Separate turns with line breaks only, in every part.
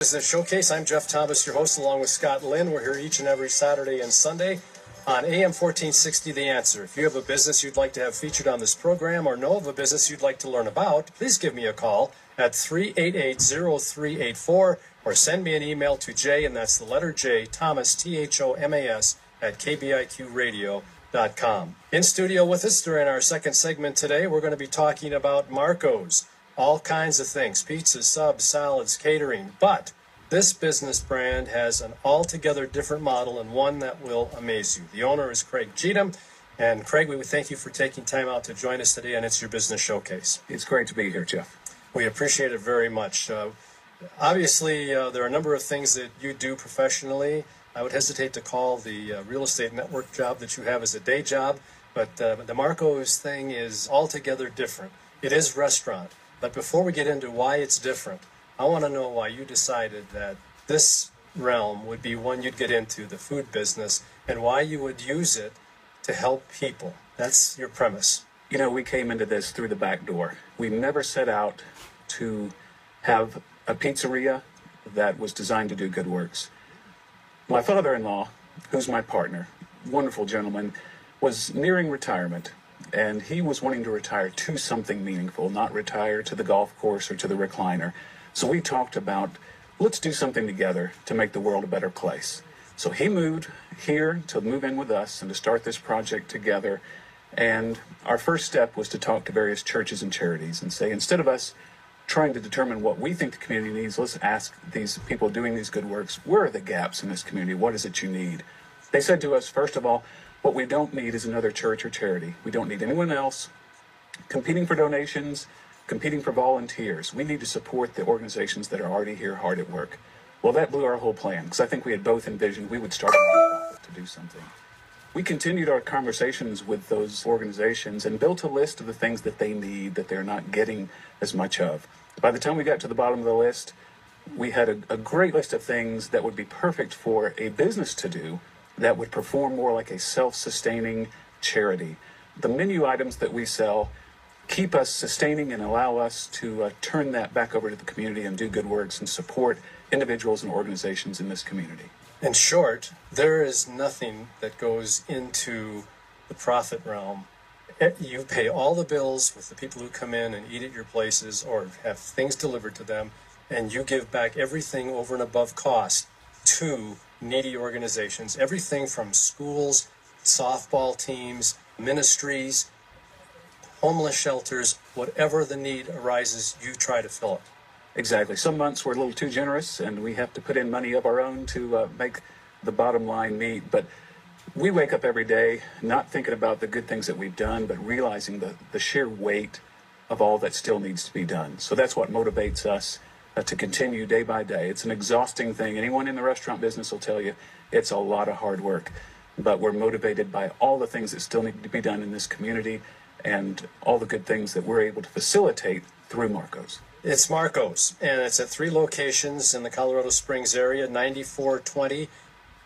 Business Showcase. I'm Jeff Thomas, your host, along with Scott Lynn. We're here each and every Saturday and Sunday on AM 1460 The Answer. If you have a business you'd like to have featured on this program or know of a business you'd like to learn about, please give me a call at 388-0384 or send me an email to J, and that's the letter J, Thomas, Thomas, at kbiqradio.com. In studio with us during our second segment today, we're going to be talking about Marco's. All kinds of things, pizzas, subs, salads, catering. But this business brand has an altogether different model and one that will amaze you. The owner is Craig Cheatham. And Craig, we would thank you for taking time out to join us today on It's Your Business Showcase.
It's great to be here, Jeff.
We appreciate it very much. Obviously, there are a number of things that you do professionally. I would hesitate to call the real estate network job that you have as a day job, but the Marco's thing is altogether different. It is restaurant. But before we get into why it's different, I want to know why you decided that this realm would be one you'd get into, the food business, and why you would use it to help people. That's your premise.
You know, we came into this through the back door. We never set out to have a pizzeria that was designed to do good works. My father-in-law, who's my partner, wonderful gentleman, was nearing retirement. And he was wanting to retire to something meaningful, not retire to the golf course or to the recliner. So we talked about, let's do something together to make the world a better place. So he moved here to move in with us and to start this project together. And our first step was to talk to various churches and charities and say, instead of us trying to determine what we think the community needs, let's ask these people doing these good works, where are the gaps in this community? What is it you need? They said to us, first of all, what we don't need is another church or charity. We don't need anyone else competing for donations, competing for volunteers. We need to support the organizations that are already here hard at work. Well, that blew our whole plan, because I think we had both envisioned we would start a nonprofit to do something. We continued our conversations with those organizations and built a list of the things that they need that they're not getting as much of. By the time we got to the bottom of the list, we had a great list of things that would be perfect for a business to do, that would perform more like a self-sustaining charity. The menu items that we sell keep us sustaining and allow us to turn that back over to the community and do good works and support individuals and organizations in this community.
In short, there is nothing that goes into the profit realm. You pay all the bills with the people who come in and eat at your places or have things delivered to them, and you give back everything over and above cost to needy organizations, everything from schools, softball teams, ministries, homeless shelters, whatever the need arises, you try to fill it.
Exactly. Some months we're a little too generous and we have to put in money of our own to make the bottom line meet. But we wake up every day not thinking about the good things that we've done, but realizing the sheer weight of all that still needs to be done. So that's what motivates us to continue day by day. It's an exhausting thing. Anyone in the restaurant business will tell you it's a lot of hard work, but we're motivated by all the things that still need to be done in this community and all the good things that we're able to facilitate through Marco's.
It's Marco's, and it's at 3 locations in the Colorado Springs area, 9420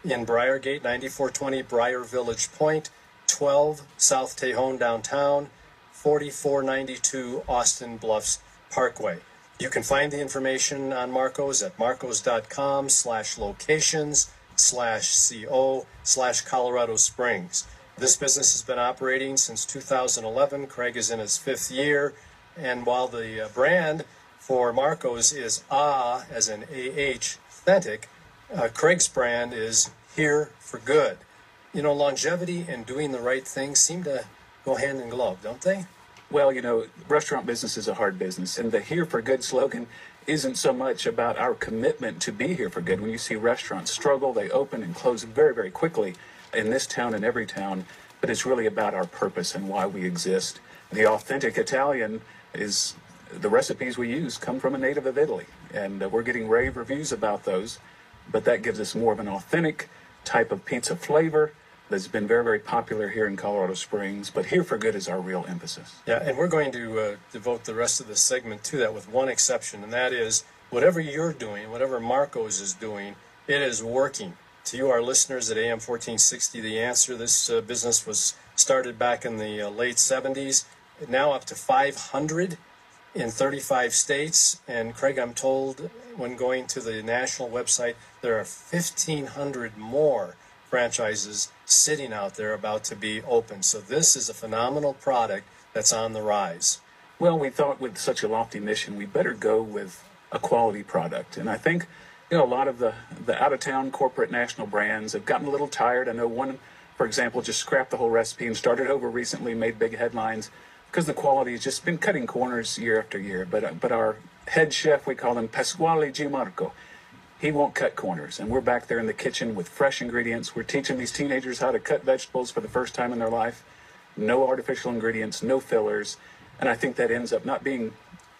in Briargate, 9420 Briar Village Point, 12 South Tejon downtown, 4492 Austin Bluffs Parkway. You can find the information on Marco's at marcos.com/locations/co/Colorado Springs. This business has been operating since 2011. Craig is in his 5th year. And while the brand for Marco's is as in A-H, authentic, Craig's brand is here for good. You know, longevity and doing the right thing seem to go hand in glove, don't they?
Well, you know, restaurant business is a hard business, and the Here for Good slogan isn't so much about our commitment to be here for good. When you see restaurants struggle, they open and close very, very quickly in this town and every town, but it's really about our purpose and why we exist. The authentic Italian is the recipes we use come from a native of Italy, and we're getting rave reviews about those, but that gives us more of an authentic type of pizza flavor that's been very, very popular here in Colorado Springs, but Here for Good is our real emphasis.
Yeah, and we're going to devote the rest of this segment to that with one exception, and that is whatever you're doing, whatever Marco's is doing, it is working. To you, our listeners at AM 1460, The Answer, this business was started back in the late 70s, now up to 500 in 35 states, and Craig, I'm told when going to the national website, there are 1,500 more franchises sitting out there about to be open. So this is a phenomenal product that's on the rise.
Well, we thought with such a lofty mission, we better go with a quality product. And I think, a lot of the out-of-town corporate national brands have gotten a little tired. I know one, for example, just scrapped the whole recipe and started over recently, made big headlines, because the quality has just been cutting corners year after year. But our head chef, we call him Pasquale Gianmarco, he won't cut corners. And we're back there in the kitchen with fresh ingredients. We're teaching these teenagers how to cut vegetables for the first time in their life. No artificial ingredients, no fillers. And I think that ends up not being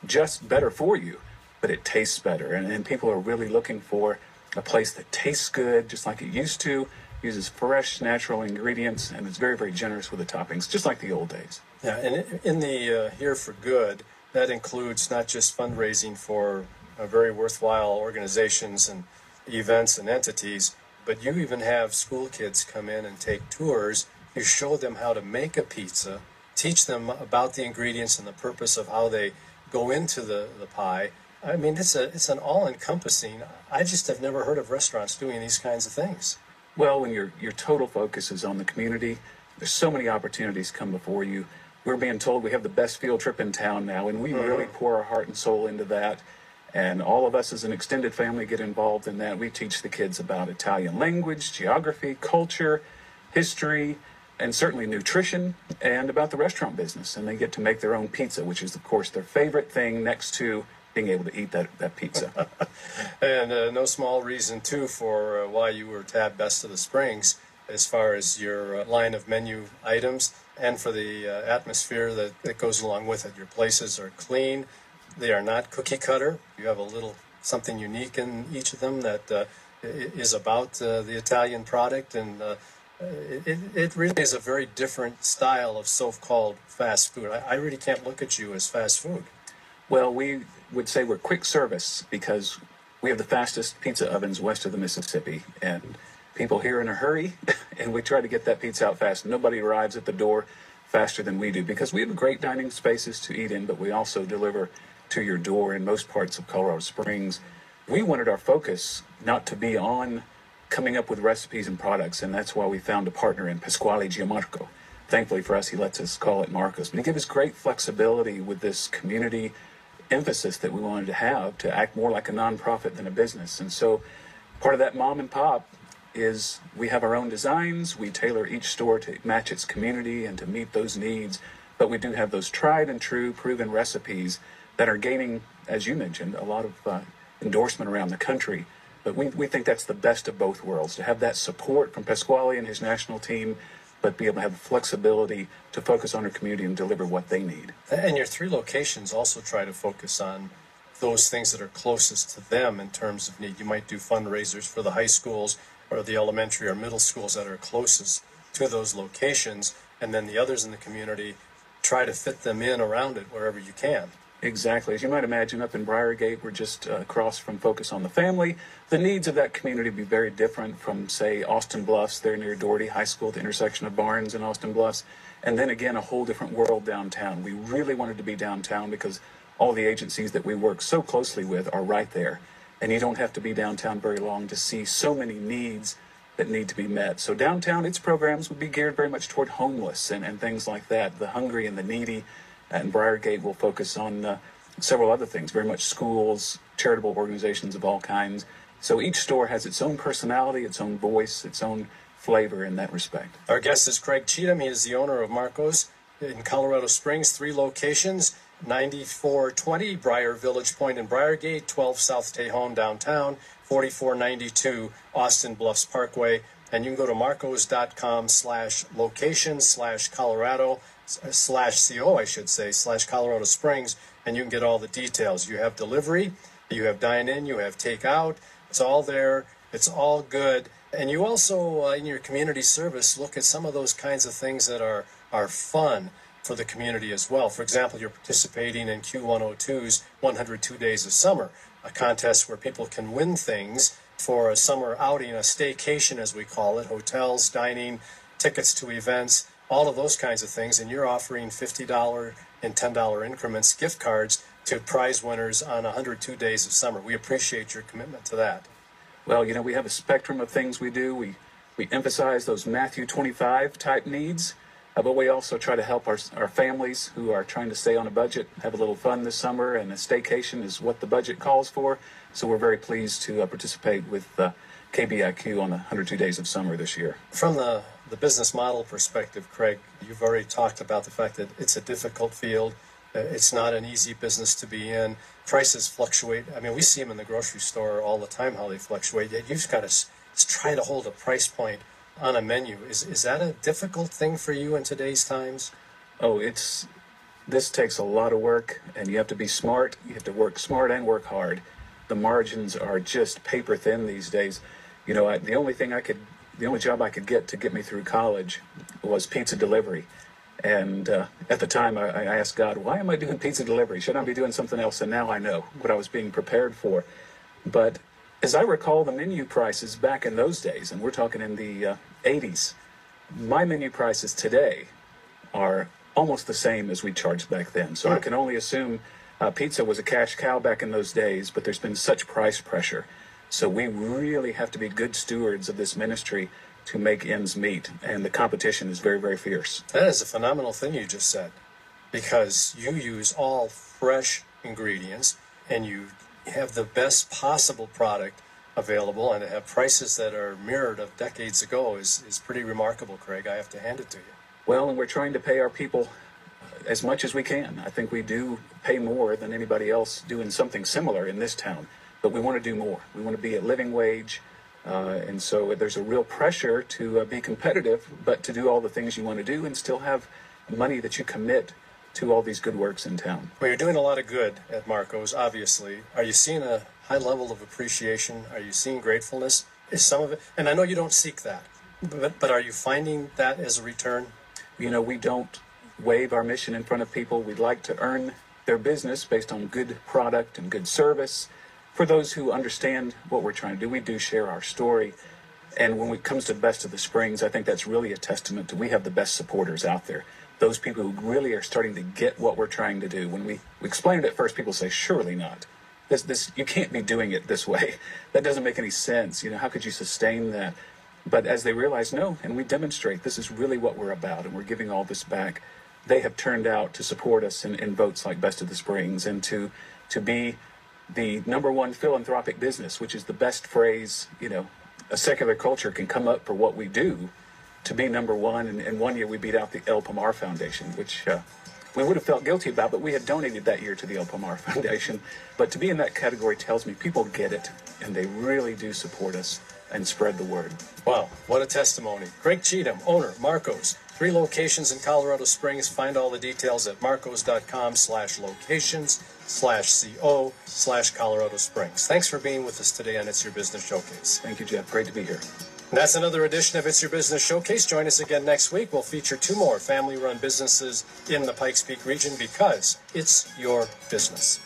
just better for you, but it tastes better. And people are really looking for a place that tastes good, just like it used to, uses fresh, natural ingredients, and is very, very generous with the toppings, just like the old days.
Yeah, and in the Here for Good, that includes not just fundraising for very worthwhile organizations and events and entities, but you even have school kids come in and take tours. You show them how to make a pizza, teach them about the ingredients and the purpose of how they go into the pie. I mean, it's an all-encompassing. I just have never heard of restaurants doing these kinds of things.
Well, when your total focus is on the community, there's so many opportunities come before you. We're being told we have the best field trip in town now, and we really pour our heart and soul into that. And all of us as an extended family get involved in that. We teach the kids about Italian language, geography, culture, history, and certainly nutrition, and about the restaurant business. And they get to make their own pizza, which is, of course, their favorite thing next to being able to eat that pizza.
And no small reason, too, for why you were tabbed Best of the Springs as far as your line of menu items and for the atmosphere that goes along with it. Your places are clean. They are not cookie cutter. You have a little something unique in each of them that is about the Italian product. And it really is a very different style of so-called fast food. I really can't look at you as fast food.
Well, we would say we're quick service because we have the fastest pizza ovens west of the Mississippi, and people here in a hurry, and we try to get that pizza out fast. Nobody arrives at the door faster than we do because we have great dining spaces to eat in, but we also deliver to your door in most parts of Colorado Springs. We wanted our focus not to be on coming up with recipes and products, and that's why we found a partner in Pasquale Gianmarco. Thankfully for us, he lets us call it Marcos. But he gives us great flexibility with this community emphasis that we wanted to have to act more like a nonprofit than a business. And so part of that mom and pop is we have our own designs. We tailor each store to match its community and to meet those needs. But we do have those tried and true proven recipes that are gaining, as you mentioned, a lot of endorsement around the country. But we think that's the best of both worlds, to have that support from Pasquale and his national team, but be able to have the flexibility to focus on our community and deliver what they need.
And your 3 locations also try to focus on those things that are closest to them in terms of need. You might do fundraisers for the high schools or the elementary or middle schools that are closest to those locations, and then the others in the community try to fit them in around it wherever you can.
Exactly. As you might imagine, up in Briargate, we're just across from Focus on the Family. The needs of that community be very different from, say, Austin Bluffs. They're near Doherty High School, at the intersection of Barnes and Austin Bluffs. And then again, a whole different world downtown. We really wanted to be downtown because all the agencies that we work so closely with are right there. And you don't have to be downtown very long to see so many needs that need to be met. So downtown, its programs would be geared very much toward homeless and things like that, the hungry and the needy. And Briargate will focus on several other things, very much schools, charitable organizations of all kinds. So each store has its own personality, its own voice, its own flavor in that respect.
Our guest is Craig Cheatham. He is the owner of Marcos in Colorado Springs, 3 locations, 9420 Briar Village Point in Briargate, 12 South Tejon downtown, 4492 Austin Bluffs Parkway. And you can go to marcos.com/location/Colorado /CO, I should say, /Colorado Springs, and you can get all the details. You have delivery, you have dine-in, you have take-out. It's all there. It's all good. And you also, in your community service, look at some of those kinds of things that are fun for the community as well. For example, you're participating in Q102's 102 Days of Summer, a contest where people can win things for a summer outing, a staycation as we call it, hotels, dining, tickets to events, all of those kinds of things. And you're offering $50 and $10 increments, gift cards to prize winners on 102 Days of Summer. We appreciate your commitment to that.
Well, we have a spectrum of things we do. We emphasize those Matthew 25 type needs, but we also try to help our families who are trying to stay on a budget, have a little fun this summer, and a staycation is what the budget calls for. So we're very pleased to participate with KBIQ on the 102 Days of Summer this year.
From the business model perspective, Craig, you've already talked about the fact that it's a difficult field. It's not an easy business to be in. Prices fluctuate. I mean, we see them in the grocery store all the time, how they fluctuate. Yet you've got to try to hold a price point on a menu. Is that a difficult thing for you in today's times?
Oh, this takes a lot of work, and you have to be smart. You have to work smart and work hard. The margins are just paper thin these days. The only job I could get me through college was pizza delivery. And at the time, I asked God, why am I doing pizza delivery? Should I be doing something else? And now I know what I was being prepared for. But as I recall the menu prices back in those days, and we're talking in the 80s, my menu prices today are almost the same as we charged back then. So I can only assume pizza was a cash cow back in those days, but there's been such price pressure. So we really have to be good stewards of this ministry to make ends meet, and the competition is very, very fierce.
That is a phenomenal thing you just said, because you use all fresh ingredients and you have the best possible product available, and to have prices that are mirrored of decades ago is pretty remarkable, Craig. I have to hand it to you.
Well, and we're trying to pay our people as much as we can. I think we do pay more than anybody else doing something similar in this town, but we want to do more. We want to be at living wage. And so there's a real pressure to be competitive, but to do all the things you want to do and still have money that you commit to all these good works in town.
Well, you're doing a lot of good at Marco's, obviously. Are you seeing a high level of appreciation? Are you seeing gratefulness? Is some of it, and I know you don't seek that, but are you finding that as a return?
We don't wave our mission in front of people. We'd like to earn their business based on good product and good service. For those who understand what we're trying to do, we do share our story. And when it comes to Best of the Springs, I think that's really a testament to we have the best supporters out there. Those people who really are starting to get what we're trying to do. When we explain it at first, people say, surely not. This you can't be doing it this way. That doesn't make any sense. How could you sustain that? But as they realize, no, and we demonstrate this is really what we're about, and we're giving all this back, they have turned out to support us in votes like Best of the Springs, and to be the #1 philanthropic business, which is the best phrase, a secular culture can come up for what we do, to be #1. And 1 year we beat out the El Pomar Foundation, which we would have felt guilty about, but we had donated that year to the El Pomar Foundation. But to be in that category tells me people get it, and they really do support us and spread the word.
Wow, what a testimony. Craig Cheatham, owner, Marco's. 3 locations in Colorado Springs. Find all the details at marcos.com/locations/co/Colorado Springs. Thanks for being with us today on It's Your Business Showcase.
Thank you, Jeff. Great to be here.
And that's another edition of It's Your Business Showcase. Join us again next week. We'll feature 2 more family-run businesses in the Pikes Peak region, because it's your business.